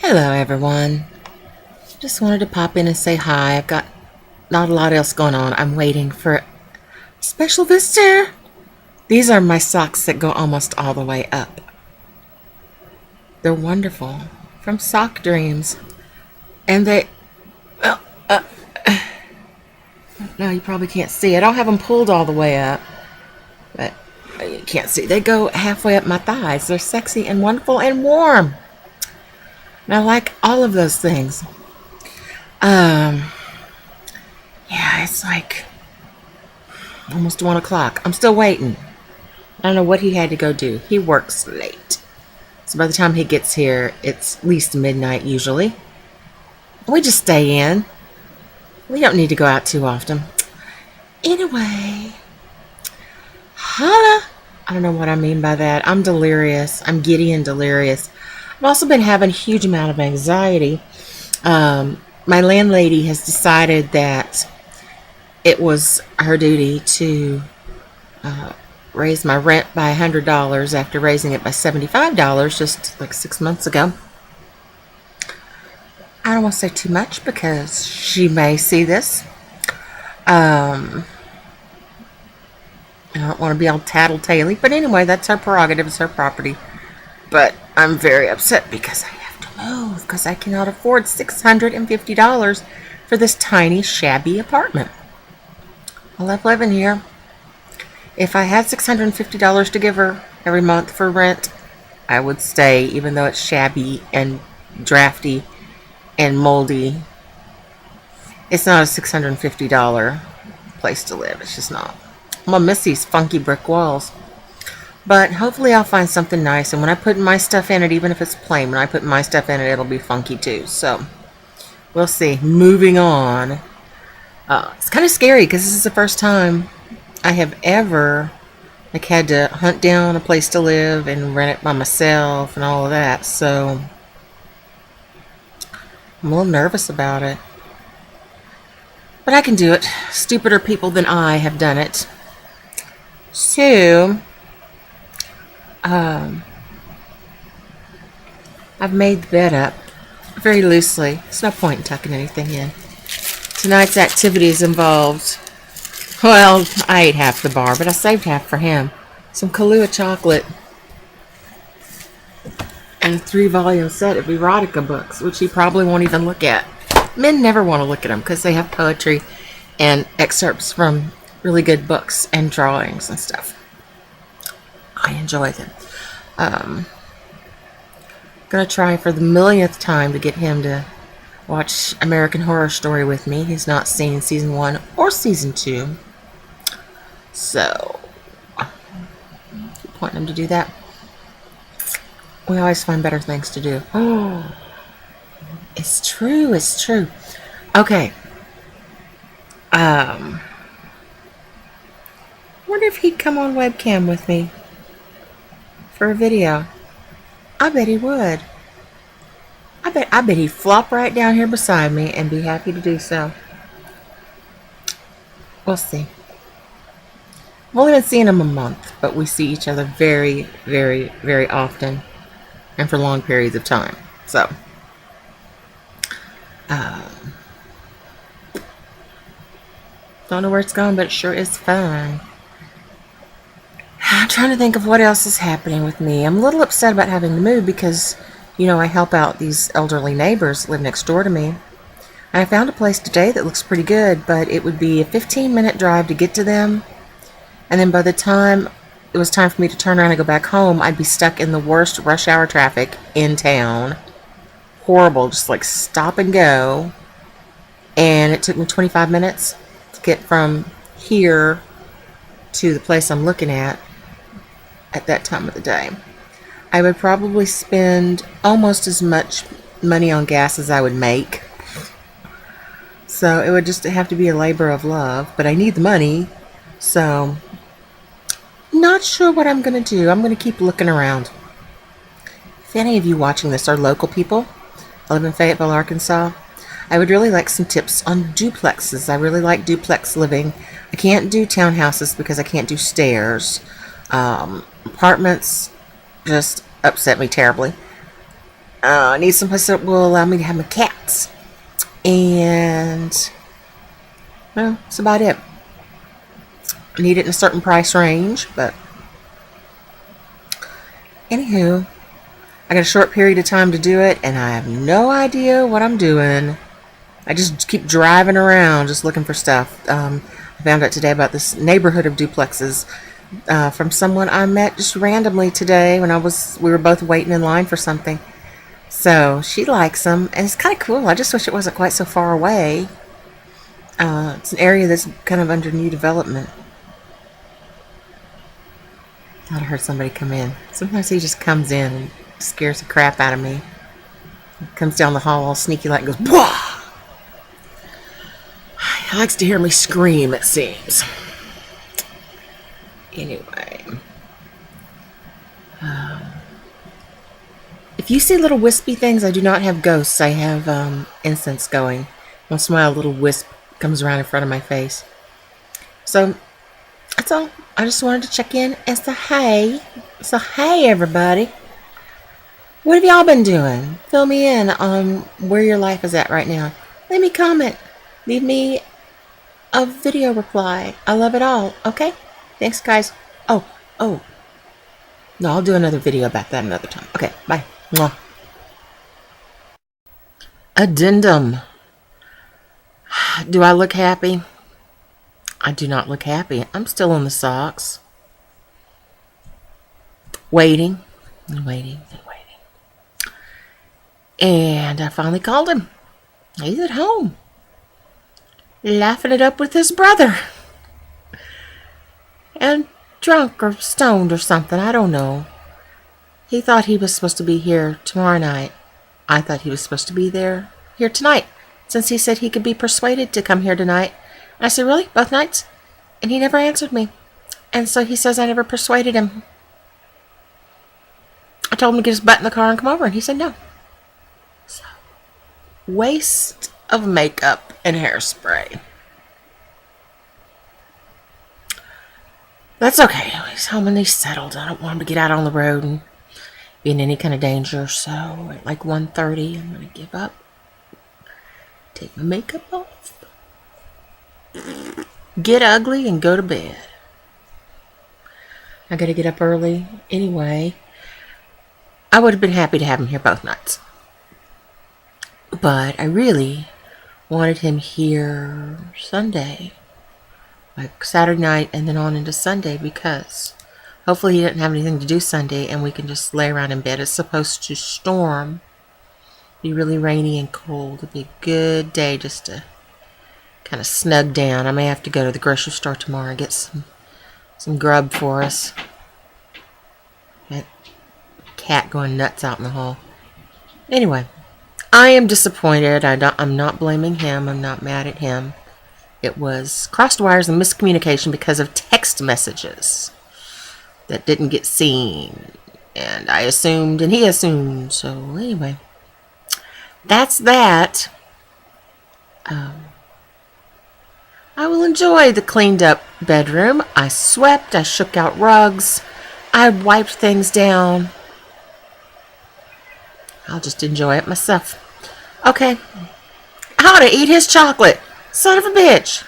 Hello, everyone. Just wanted to pop in and say hi. I've got not a lot else going on. I'm waiting for a special visitor. These are my socks that go almost all the way up. They're wonderful. From Sock Dreams. And they, well, no, you probably can't see. I don't have them pulled all the way up, but you can't see. They go halfway up my thighs. They're sexy and wonderful and warm. And I like all of those things. Yeah, it's like almost 1 o'clock. I'm still waiting. I don't know what he had to go do. He works late. So by the time he gets here, it's at least midnight usually. We just stay in. We don't need to go out too often. Anyway, holla. I don't know what I mean by that. I'm delirious. I'm giddy and delirious. I've also been having a huge amount of anxiety. My landlady has decided that it was her duty to raise my rent by $100 after raising it by $75 just like 6 months ago. I don't want to say too much because she may see this. I don't want to be all tattletale, but anyway, that's her prerogative. It's her property. But I'm very upset because I have to move because I cannot afford $650 for this tiny, shabby apartment. I love living here. If I had $650 to give her every month for rent, I would stay, even though it's shabby and drafty and moldy. It's not a $650 place to live. It's just not. I'm gonna miss these funky brick walls. But hopefully I'll find something nice. And when I put my stuff in it, even if it's plain, when I put my stuff in it, it'll be funky too. So we'll see. Moving on. It's kind of scary because this is the first time I have ever had to hunt down a place to live and rent it by myself and all of that. So I'm a little nervous about it. But I can do it. Stupider people than I have done it. So I've made the bed up very loosely. There's no point in tucking anything in. Tonight's activities involved, well, I ate half the bar, but I saved half for him. Some Kahlua chocolate and a 3-volume set of erotica books, which he probably won't even look at. Men never want to look at them because they have poetry and excerpts from really good books and drawings and stuff. I enjoy them. Gonna try for the millionth time to get him to watch American Horror Story with me. He's not seen season 1 or season 2. So, keep wanting him to do that. We always find better things to do. Oh, it's true. It's true. Okay. Wonder if he'd come on webcam with me for a video. I bet he would. I bet he'd flop right down here beside me and be happy to do so. We'll see. I've only been seeing him a month, but we see each other very, very, very often and for long periods of time. So, don't know where it's going, but it sure is fun. I'm trying to think of what else is happening with me. I'm a little upset about having to move because, I help out these elderly neighbors that live next door to me. And I found a place today that looks pretty good, but it would be a 15-minute drive to get to them. And then by the time it was time for me to turn around and go back home, I'd be stuck in the worst rush hour traffic in town. Horrible, just like stop and go. And it took me 25 minutes to get from here to the place I'm looking at that time of the day. I would probably spend almost as much money on gas as I would make. So it would just have to be a labor of love, but I need the money. So not sure what I'm going to do. I'm going to keep looking around. If any of you watching this are local people, I live in Fayetteville, Arkansas, I would really like some tips on duplexes. I really like duplex living. I can't do townhouses because I can't do stairs. Apartments just upset me terribly. I need some place that will allow me to have my cats. And, well, that's about it. I need it in a certain price range, but anywho, I got a short period of time to do it, and I have no idea what I'm doing. I just keep driving around just looking for stuff. I found out today about this neighborhood of duplexes from someone I met just randomly today when we were both waiting in line for something. So she likes them, and it's kind of cool. I just wish it wasn't quite so far away. It's an area that's kind of under new development. Thought I heard somebody come in. Sometimes he just comes in and scares the crap out of me. He comes down the hall all sneaky like and goes, "Bwah!" He likes to hear me scream, it seems. Anyway. If you see little wispy things, I do not have ghosts. I have incense going. Once in a while, a little wisp comes around in front of my face. So, that's all. I just wanted to check in and say hey. So, hey, everybody. What have y'all been doing? Fill me in on where your life is at right now. Leave me a comment. Leave me a video reply. I love it all. Okay? Thanks, guys. Oh. No, I'll do another video about that another time. Okay, bye. Mwah. Addendum. Do I look happy? I do not look happy. I'm still in the socks. Waiting. And I finally called him. He's at home. Laughing it up with his brother. And drunk or stoned or something. I don't know. He thought he was supposed to be here tomorrow night. I thought he was supposed to be here tonight, since he said he could be persuaded to come here tonight. I said, really? Both nights? And he never answered me. And so he says I never persuaded him. I told him to get his butt in the car and come over, and he said no. So, waste of makeup and hairspray. That's okay. He's home and he's settled. I don't want him to get out on the road and be in any kind of danger. So at like 1:30, I'm going to give up. Take my makeup off. Get ugly and go to bed. I got to get up early anyway. I would have been happy to have him here both nights. But I really wanted him here Sunday. Like Saturday night and then on into Sunday, because hopefully he didn't have anything to do Sunday and we can just lay around in bed. It's supposed to storm. Be really rainy and cold. It'll be a good day just to kind of snug down. I may have to go to the grocery store tomorrow and get some grub for us. That cat going nuts out in the hall. Anyway, I am disappointed. I'm not blaming him. I'm not mad at him. It was crossed wires and miscommunication because of text messages that didn't get seen. And I assumed, and he assumed. So anyway, that's that. I will enjoy the cleaned up bedroom. I swept. I shook out rugs. I wiped things down. I'll just enjoy it myself. Okay. How to eat his chocolate. Son of a bitch.